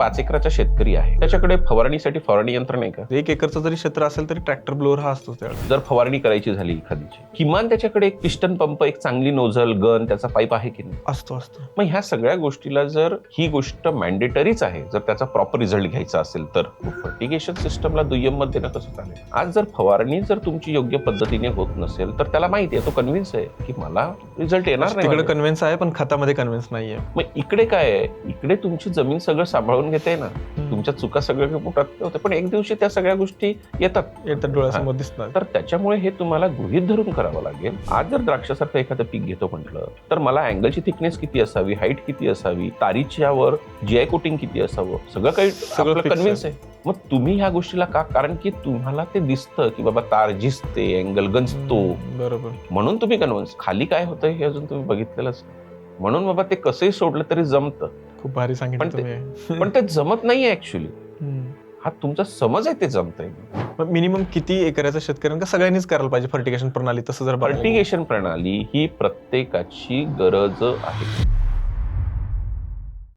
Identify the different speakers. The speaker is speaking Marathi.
Speaker 1: 5 एकराचा शेतकरी आहे, त्याच्याकडे फवारणीसाठी फवारणी यंत्र नाही का?
Speaker 2: 1 एकरचं जरी क्षेत्र असेल तरी ट्रॅक्टर ब्लोअर हा असतो त्यावेळेस.
Speaker 1: जर फवारणी करायची झाली एखादीची, किमान त्याच्याकडे एक पिस्टन पंप, एक चांगली नोझल, गन, त्याचा पाईप आहे की नाही?
Speaker 2: असतो.
Speaker 1: मग ह्या सगळ्या गोष्टीला जर ही गोष्ट मॅन्डेटरीच आहे, जर त्याचा प्रॉपर रिझल्ट घ्यायचा असेल तर फर्टिगेशन सिस्टमला दुय्यम मत देणं कसं चालेल? आज जर फवारणी जर तुमची योग्य पद्धतीने होत नसेल तर त्याला माहिती आहे, तो कन्व्हिन्स आहे की मला रिझल्ट येणार नाही.
Speaker 2: तिकडे कन्व्हिन्स आहे पण खतामध्ये कन्व्हिन्स नाहीये.
Speaker 1: मग इकडे काय आहे, इकडे तुमची जमीन सगळं सांभाळून घेते ना, तुमच्या चुका सगळ्या पोटात होते, पण एक दिवशी त्या सगळ्या गोष्टी येतात
Speaker 2: डोळ्यासमोर दिसतात.
Speaker 1: तर त्याच्यामुळे हे तुम्हाला गृहीत धरून करावं लागेल. आज जर द्राक्षासारखं एखादं पीक घेतो म्हटलं तर मला अँगलची थिकनेस किती असावी, हाईट किती असावी, तारीच्यावर जीआय कोटिंग किती असावं, सगळं काही कन्व्हिन्स आहे. मग तुम्ही ह्या गोष्टीला का? कारण की तुम्हाला ते दिसतं की बाबा तार झिजते, अँगल गंजतो,
Speaker 2: बरोबर,
Speaker 1: म्हणून तुम्ही कन्व्हिन्स. खाली काय होतं हे अजून तुम्ही बघितलेलंच. म्हणून बाबा ते कसंही सोडलं तरी जमतं.
Speaker 2: खूप भारी सांगितलं तुम्ही.
Speaker 1: पण ते जमत नाहीये ऍक्च्युली. हा तुमचा समज आहे ते जमतंय.
Speaker 2: मिनिमम किती एकराच्या शेतकऱ्यांना सगळ्यांनीच करायला पाहिजे फर्टिगेशन प्रणाली? तसं जर
Speaker 1: फर्टिगेशन प्रणाली ही प्रत्येकाची गरज आहे.